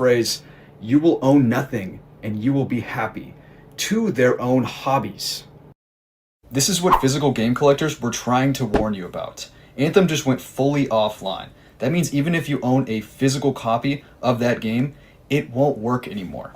phrase, "You will own nothing and you will be happy," to their own hobbies. This is what physical game collectors were trying to warn you about. Anthem just went fully offline. That means even if you own a physical copy of that game, it won't work anymore.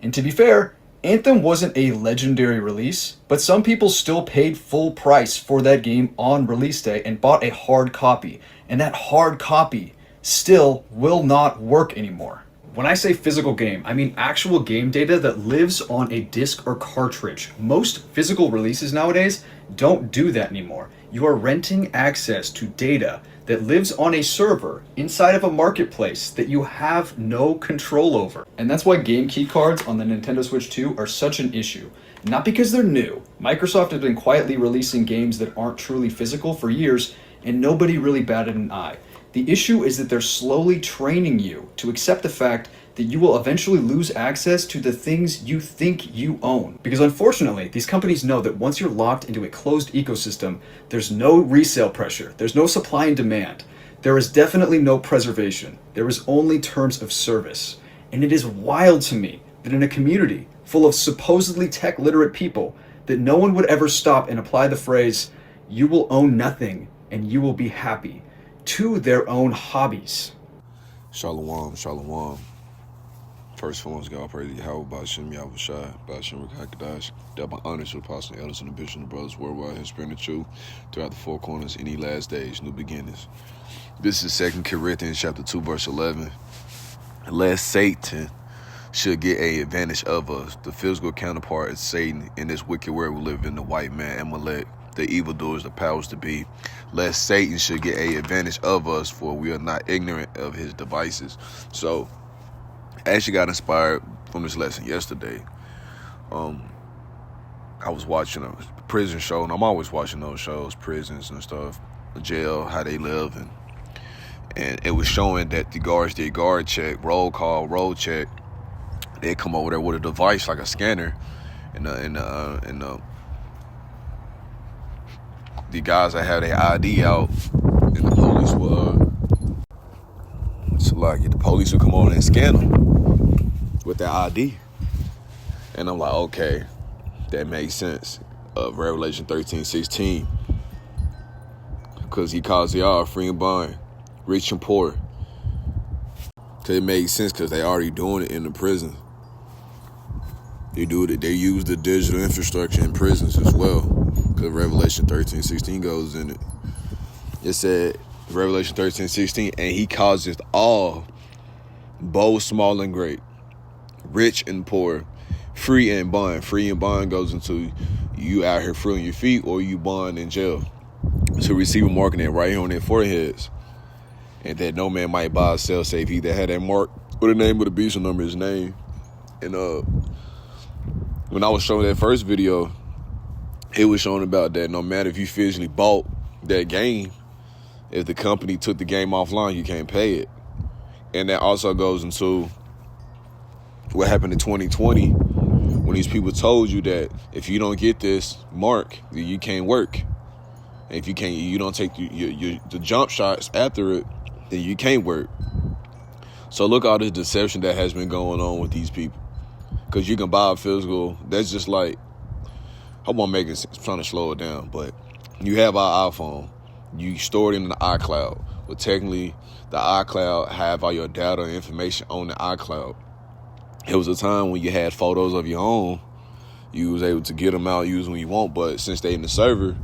And to be fair, Anthem wasn't a legendary release, but some people still paid full price for that game on release day and bought a hard copy. And that hard copy still will not work anymore. When I say physical game, I mean actual game data that lives on a disc or cartridge. Most physical releases nowadays don't do that anymore. You are renting access to data that lives on a server inside of a marketplace that you have no control over. And that's why game key cards on the Nintendo Switch 2 are such an issue. Not because they're new. Microsoft has been quietly releasing games that aren't truly physical for years, and nobody really batted an eye. The issue is that they're slowly training you to accept the fact that you will eventually lose access to the things you think you own. Because unfortunately, these companies know that once you're locked into a closed ecosystem, there's no resale pressure, there's no supply and demand, there is definitely no preservation, there is only terms of service. And it is wild to me that in a community full of supposedly tech literate people, that no one would ever stop and apply the phrase, "You will own nothing and you will be happy," to their own hobbies. Shalom, shalom. First foremost, God praise Yahweh, Ba'ashem Yahushai, Ba'ashem Rekakadash. Double honors to the apostle, elders, and the bishop, and the brothers worldwide, his spirit and truth, throughout the four corners, any last days, new beginnings. This is 2 Corinthians chapter 2, verse 11. Lest Satan should get a advantage of us. The physical counterpart is Satan in this wicked world we live in, the white man, Amalek, the evildoers, the powers to be. Lest Satan should get a advantage of us, for we are not ignorant of his devices. So, I actually got inspired from this lesson yesterday. I was watching a prison show, and I'm always watching those shows, prisons and stuff, jail, how they live, and it was showing that the guards did guard check, roll call, roll check. They come over there with a device like a scanner, and the guys that have their ID out, and the police will the police will come over and scan them with their ID. And I'm like, okay, that makes sense. Revelation 13:16. Because he calls the all free and bond, rich and poor. Because it makes sense because they already doing it in the prison. They do it. They use the digital infrastructure in prisons as well. Because Revelation 13:16 goes in it. It said, Revelation 13:16, and he causes all, both small and great, rich and poor, free and bond. Free and bond goes into you out here free on your feet, or you bond in jail, to receive a mark in it right here on their foreheads, and that no man might buy or sell save he that had that mark or the name of the beast or number his name. And when I was showing that first video, it was showing about that no matter if you physically bought that game, if the company took the game offline, you can't pay it. And that also goes into what happened in 2020 when these people told you that if you don't get this mark, then you can't work. And if you don't take the jump shots after it, then you can't work. So look at all this deception that has been going on with these people. Because you can buy a physical, that's just like, I hope I'm trying to slow it down, but you have our iPhone, you store it in the iCloud. But technically, the iCloud have all your data and information on the iCloud. It was a time when you had photos of your own, you was able to get them out, use when you want, but since they in the server,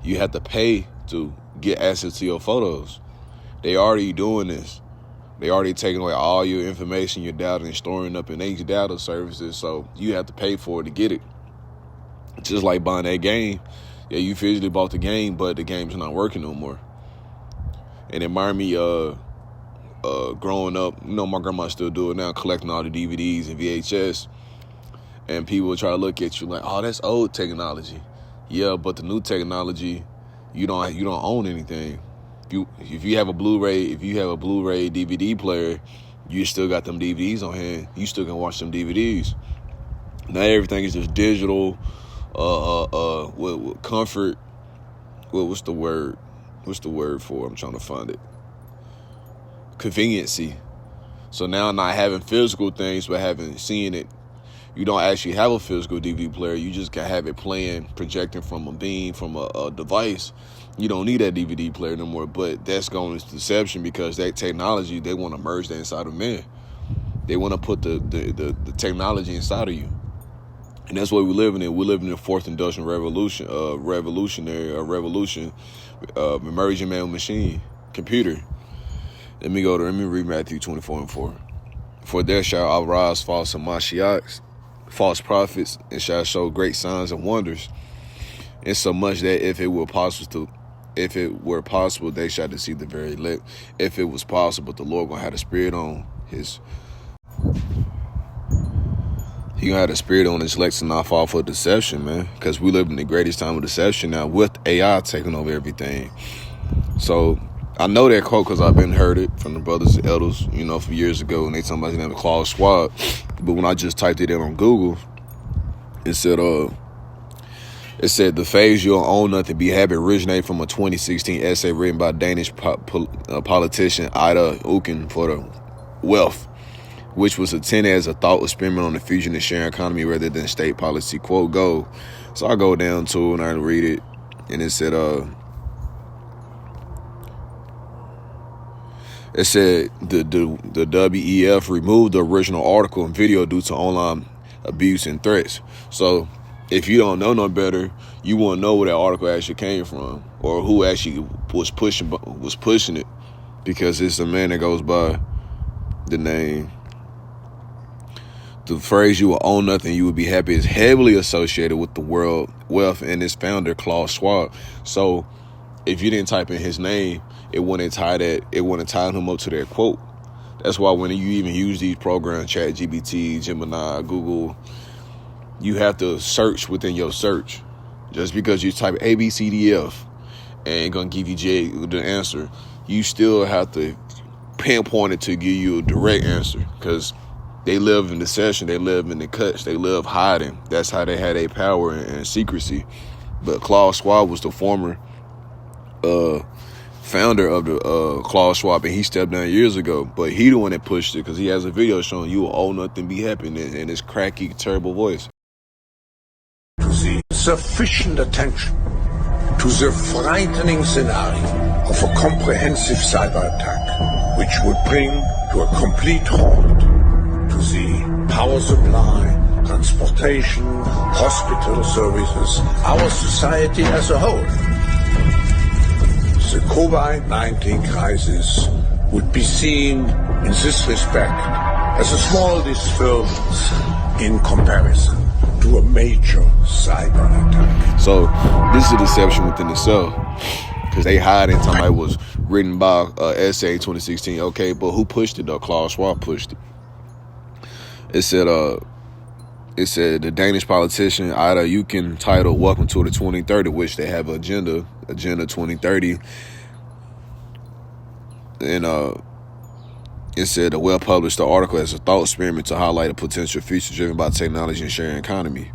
you have to pay to get access to your photos. They already doing this. They already taking away all your information, your data, and storing up in these data services, so you have to pay for it to get it. Just like buying that game. Yeah, you physically bought the game, but the game's not working no more. And it reminded me growing up, my grandma still do it now, collecting all the DVDs and VHS. And people will try to look at you like, oh, that's old technology. Yeah, but the new technology, you don't own anything. If you have a Blu-ray DVD player, you still got them DVDs on hand. You still can watch them DVDs. Now everything is just digital. With comfort. What's the word? What's the word for it? I'm trying to find it. Conveniency. So now not having physical things, but seeing it, you don't actually have a physical DVD player. You just can have it playing, projecting from a beam, from a device. You don't need that DVD player no more. But that's going into deception, because that technology, they want to merge that inside of man. They want to put the technology inside of you. And that's what we're living in. We're living in the fourth industrial revolution, emerging man machine, computer. Let me read Matthew 24:4. For there shall arise false Mashiachs, false prophets, and shall show great signs and wonders, insomuch that if it were possible, they shall deceive the very elect. If it was possible, the Lord gonna have the spirit on his. He gonna have the spirit on his elect to not fall for deception, man. Because we live in the greatest time of deception now, with AI taking over everything. So I know that quote because I've been heard it from the brothers and elders, from years ago, and they talking about his name was Klaus Schwab. But when I just typed it in on Google, it said the phrase "you'll own nothing, be happy" originated from a 2016 essay written by Danish politician Ida Auken for the Wealth, which was intended as a thought experiment on the future and sharing economy rather than state policy. Quote go. So I go down to it and I read it, and it said the WEF removed the original article and video due to online abuse and threats. So if you don't know no better, you won't know where that article actually came from or who actually was pushing it, because it's a man that goes by the name. The phrase "you will own nothing, you will be happy" is heavily associated with the world wealth and its founder, Klaus Schwab. So if you didn't type in his name, it wouldn't tie him up to that quote. That's why when you even use these programs, ChatGPT, Gemini, Google, you have to search within your search. Just because you type ABCDF and it's gonna give you the answer, you still have to pinpoint it to give you a direct answer, because they live in deception, they live in the cuts, they live hiding. That's how they had their power and secrecy. But Klaus Schwab was the former founder of the Klaus Schwab, and he stepped down years ago. But he the one that pushed it, because he has a video showing you will own nothing, be happy, in his cracky, terrible voice. To the sufficient attention to the frightening scenario of a comprehensive cyber attack, which would bring to a complete halt to the power supply, transportation, hospital services, our society as a whole. The COVID-19 crisis would be seen in this respect as a small disturbance in comparison to a major cyber attack. So this is a deception within itself, because they hide in time. It was written by essay 2016. Okay, but who pushed it though? Klaus Schwab pushed it. It said the Danish politician Ida Auken titled "Welcome to the 2030," which they have agenda 2030, and it said the well published the article as a thought experiment to highlight a potential future driven by technology and sharing economy.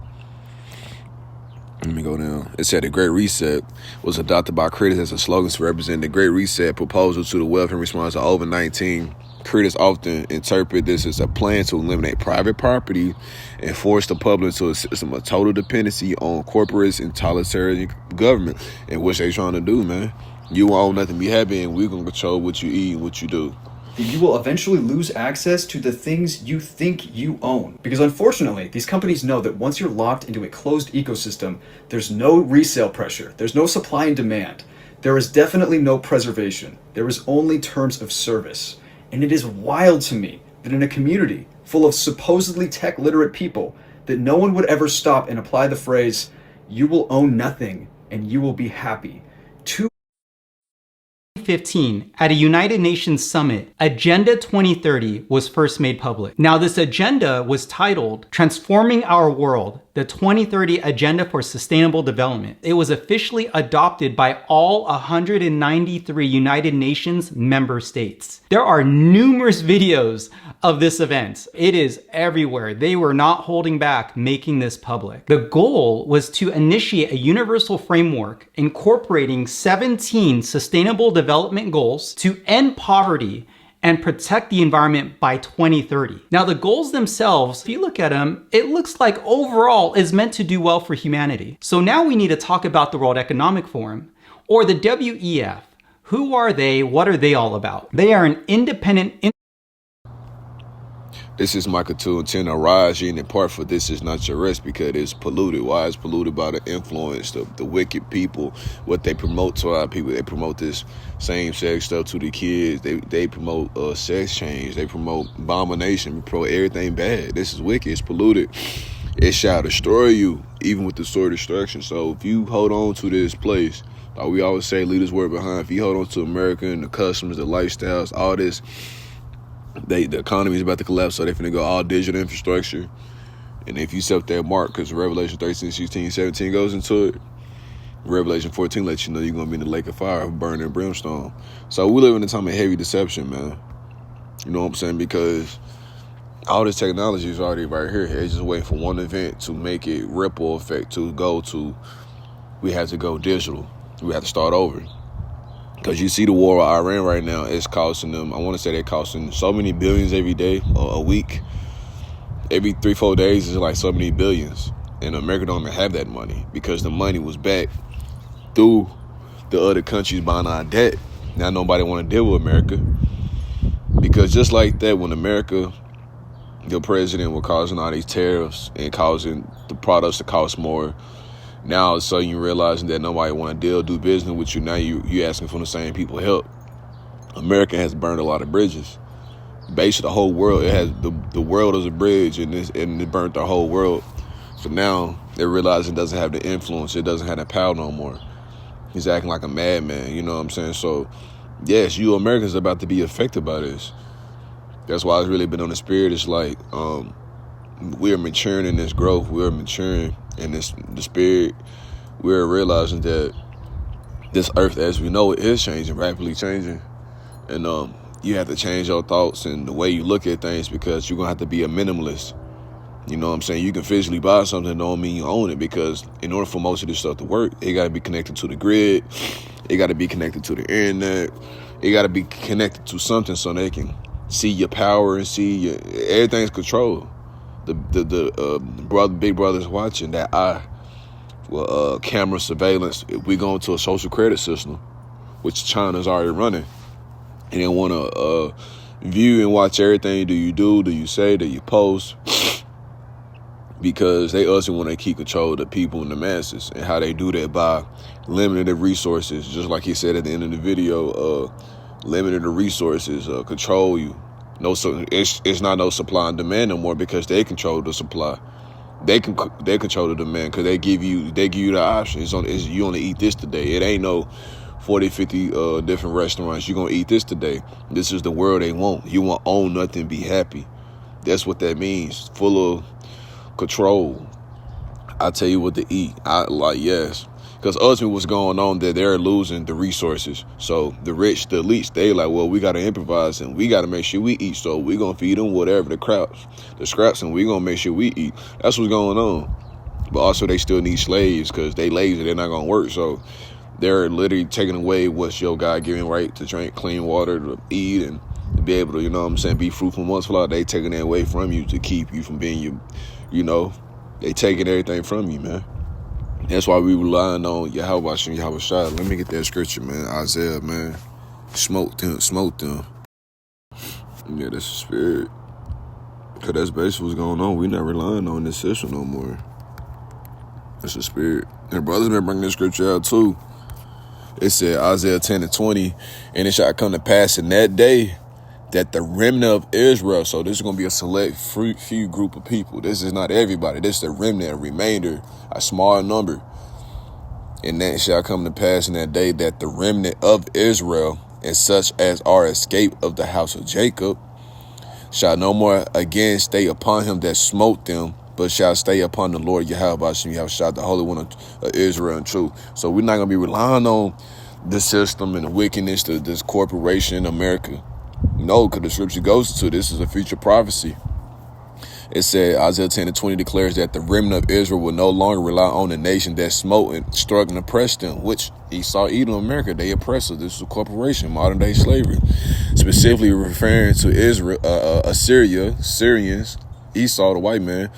Let me go down. It said the Great Reset was adopted by critics as a slogan to represent the Great Reset proposal to the wealth in response to COVID-19. Critics often interpret this as a plan to eliminate private property and force the public into a system of total dependency on corporates and totalitarian government, in which they're trying to do, man. You won't own nothing, be happy, and we're going to control what you eat and what you do. You will eventually lose access to the things you think you own. Because unfortunately, these companies know that once you're locked into a closed ecosystem, there's no resale pressure, there's no supply and demand, there is definitely no preservation, there is only terms of service. And it is wild to me that in a community full of supposedly tech literate people, that no one would ever stop and apply the phrase, "you will own nothing and you will be happy," to 2015, at a United Nations summit, Agenda 2030 was first made public. Now, this agenda was titled Transforming Our World, the 2030 Agenda for Sustainable Development. It was officially adopted by all 193 United Nations member states. There are numerous videos of this event. It is everywhere. They were not holding back making this public. The goal was to initiate a universal framework incorporating 17 sustainable development goals to end poverty and protect the environment by 2030. Now, the goals themselves, if you look at them, it looks like overall is meant to do well for humanity. So now we need to talk about the World Economic Forum, or the WEF. Who are they? What are they all about? They are an independent. This is Michael 2 and 10. Arise, ye and depart, for this is not your rest, because it is polluted. Why? It's polluted by the influence of the wicked people, what they promote to our people. They promote this same-sex stuff to the kids. They promote sex change. They promote abomination. They promote everything bad. This is wicked. It's polluted. It shall destroy you, even with the sword of destruction. So if you hold on to this place, like we always say, leave this word behind. If you hold on to America and the customs, the lifestyles, all this, the economy is about to collapse, so they're finna go all digital infrastructure. And if you set that mark, because Revelation 13, 16, 17 goes into it, Revelation 14 lets you know you're going to be in the lake of fire, burning brimstone. So we live in a time of heavy deception, man. You know what I'm saying? Because all this technology is already right here. It's just waiting for one event to make it ripple effect, to go to, we have to go digital. We have to start over. Because you see the war with Iran right now, it's costing them, I want to say they're costing so many billions every day, or a week. Every 3-4 days is like so many billions. And America don't even have that money, because the money was back through the other countries buying our debt. Now nobody want to deal with America. Because just like that, when America, the president was causing all these tariffs and causing the products to cost more, now all of a sudden you realizing that nobody want to do business with you. Now you asking for the same people help. America has burned a lot of bridges. Basically, the whole world, it has the world as a bridge, and it burnt the whole world. So now they realize it doesn't have the influence, it doesn't have the power no more. He's acting like a madman, you know what I'm saying? So yes, you Americans are about to be affected by this. That's why it's really been on the spirit. It's like we are maturing in this growth. We are maturing in the spirit. We're realizing that this earth as we know it is changing, rapidly changing. And you have to change your thoughts and the way you look at things, because you're going to have to be a minimalist. You know what I'm saying? You can physically buy something, don't mean you own it, because in order for most of this stuff to work, it got to be connected to the grid. It got to be connected to the internet. It got to be connected to something so they can see your power and see your, everything's controlled. The big brother's watching that eye. Well, camera surveillance. If we go into a social credit system, which China's already running, and they want to view and watch everything do you say, do you post, because they also want to keep control of the people and the masses. And how they do that by limiting the resources, just like he said at the end of the video, limiting the resources, control you. It's not no supply and demand no more, because they control the supply. They control the demand, because they give you the option. You only eat this today. It ain't no 40, 50 different restaurants. You're going to eat this today. This is the world they want. You want own nothing, be happy. That's what that means. Full of control. I tell you what to eat. Yes. Because ultimately what's going on, that they're losing the resources. So the rich, the elites, they like, well, we got to improvise and we got to make sure we eat. So we're going to feed them whatever, the scraps, and we're going to make sure we eat. That's what's going on. But also they still need slaves, because they lazy. They're not going to work. So they're literally taking away what's your God-given right to drink clean water, to eat, and to be able to, you know what I'm saying, be fruitful, multiply. They taking that away from you to keep you from being they taking everything from you, man. That's why we relying on Yahweh Shem Yahweh Shai. Let me get that scripture, man. Isaiah, man. Smoke them. Yeah, that's the spirit. Because that's basically what's going on. We not relying on this system no more. That's the spirit. And brothers been bringing this scripture out too. It said Isaiah 10 and 20, and it shall come to pass in that day that the remnant of Israel, so this is going to be a select few group of people. This is not everybody. This is the remnant, a remainder, a small number. And that shall come to pass in that day that the remnant of Israel, and such as are escaped of the house of Jacob, shall no more again stay upon him that smote them, but shall stay upon the Lord Yahweh Shem Yahweh Shai, the Holy One of Israel and truth. So we're not going to be relying on the system and the wickedness of this corporation in America. No, because the scripture goes to this is a future prophecy. It said Isaiah 10:20 declares that the remnant of Israel will no longer rely on the nation that smote and struck and oppressed them, which Esau, Edom, America, they oppress us. This is a corporation, modern day slavery, specifically referring to Israel, Assyria, Syrians, Esau, the white man.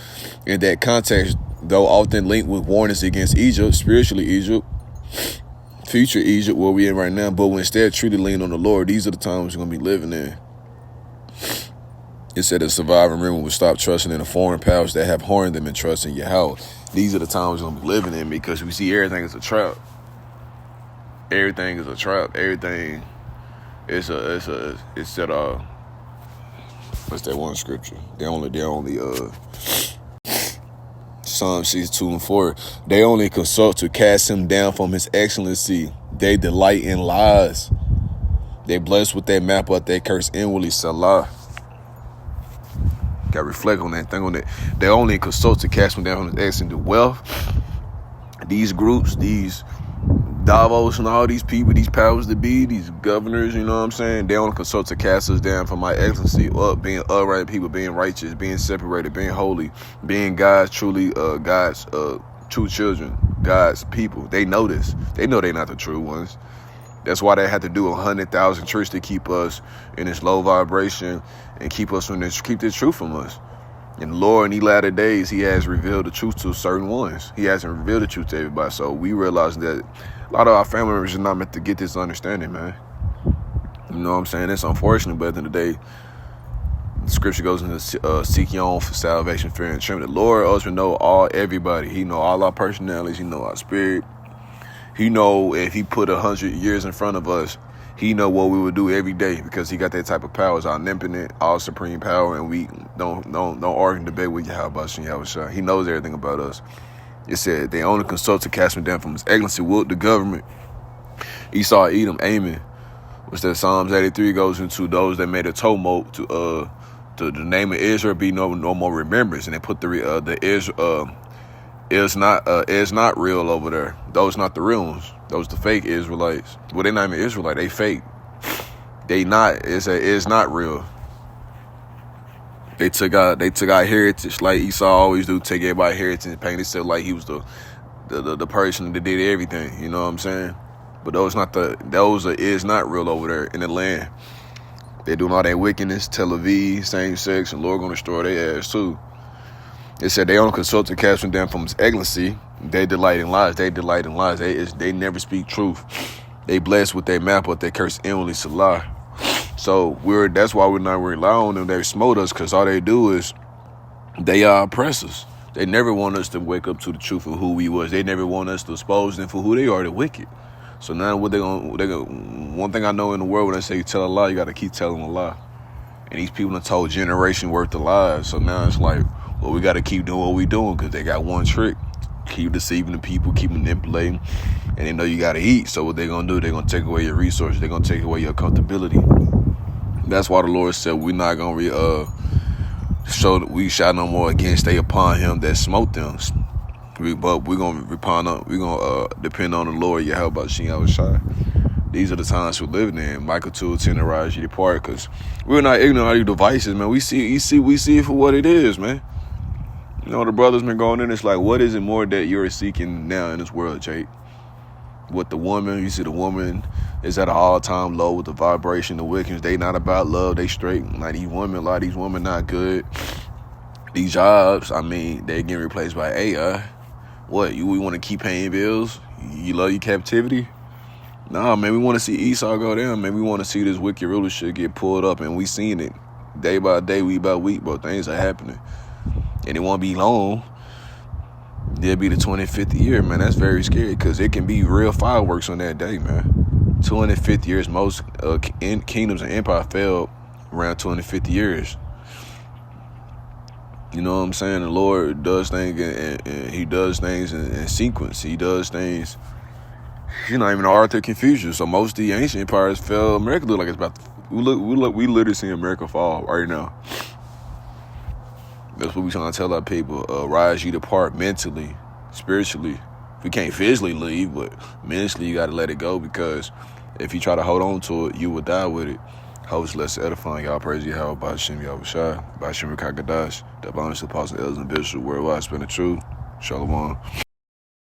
In that context, though often linked with warnings against Egypt, spiritually Egypt, future Egypt, where we in right now, but when instead truly lean on the Lord, these are the times we're going to be living in. It said the surviving remnant will stop trusting in the foreign powers that have harmed them and trust in Yahweh. These are the times we're going to be living in, because we see everything as a trap. Everything is a trap. Everything is what's that one scripture? They only Psalm 62:4. They only consult to cast him down from his excellency. They delight in lies. They bless with their mouth, but they curse inwardly. Salah. Got to reflect on that thing. On that, they only consult to cast him down from his excellency. Wealth. These groups, these Davos and all these people, these powers that be, these governors, you know what I'm saying? They only consult to cast us down from my excellency, up, being upright people, being righteous, being separated, being holy, being God's truly, God's true children, God's people. They know this. They know they're not the true ones. That's why they had to do 100,000 tricks to keep us in this low vibration and keep us from this, keep this truth from us. And the Lord, in these latter days, he has revealed the truth to certain ones. He hasn't revealed the truth to everybody. So we realize that a lot of our family members are not meant to get this understanding, man. You know what I'm saying? It's unfortunate, but at the end of the day, the scripture goes into seek your own for salvation, fear, and trembling. The Lord also know everybody. He know all our personalities. He know our spirit. He know if he put 100 years in front of us, he know what we would do every day, because he got that type of power. It's omnipotent, all supreme power, and we don't argue and debate with Yahweh. He knows everything about us. It said they only consult to cast him down from his excellency, would the government. Esau, Edom, Amen. Which that Psalms 83 goes into those that made a tumult to the name of Israel be no more remembrance, and they put the Israel is not real over there. Those not the real ones. Those the fake Israelites. Well, they not even Israelite. They fake. They not. It's not real. They took our heritage like Esau always do. Take everybody's heritage and paint itself like he was the person that did everything. You know what I'm saying? But those is not real over there in the land. They doing all that wickedness. Tel Aviv, same sex, and Lord gonna destroy their ass too. It said they only consult to cast him down from his excellency. They delight in lies. They delight in lies. They never speak truth. They bless with their mouth, but they curse inwardly. Salah. So that's why we're not relying on them. They smote us, because all they do is they are oppressors. They never want us to wake up to the truth of who we was. They never want us to expose them for who they are, the wicked. So now what they gonna one thing I know in the world, when they say you tell a lie, you gotta keep telling a lie. And these people have told generation worth of lies. So now it's like, well, we gotta keep doing what we doing, because they got one trick. Keep deceiving the people, keep manipulating, and they know you gotta eat. So what they gonna do, they're gonna take away your resources. They're gonna take away your comfortability. That's why the Lord said we're not gonna show that we shall no more again stay upon him that smote them. But we're gonna depend on the Lord, Yahweh Shai. These are the times we're living in. Michael 2:10 arise ye depart, because we're not ignorant of these devices, man. We see it for what it is, man. You know, the brothers been going in, it's like, what is it more that you're seeking now in this world, Jake? With the woman, you see the woman is at an all-time low with the vibration, the wickedness. They not about love, they straight. Like these women, a lot of these women not good. These jobs, I mean, they getting replaced by AI. What, we want to keep paying bills? You love your captivity? Nah, man, we want to see Esau go down, man. We want to see this wicked rulership get pulled up, and we seen it day by day, week by week, bro. Things are happening. And it won't be long. It'll be the 25th year, man. That's very scary, because it can be real fireworks on that day, man. 250 years, most kingdoms and empire fell around 250 years. You know what I'm saying? The Lord does things, and he does things in sequence. He does things, you know, even Arthur Confucius. So most of the ancient empires fell. America look like it's about to, we literally see America fall right now. That's what we trying to tell our people. Rise ye depart mentally, spiritually. We can't physically leave, but mentally you got to let it go, because if you try to hold on to it, you will die with it. Host, let's edify y'all. Praise Yahweh, Bashim Yahushua, Bashim Kakadash, the bonus apostle, elders, and bishops worldwide, spin the truth. Shalom.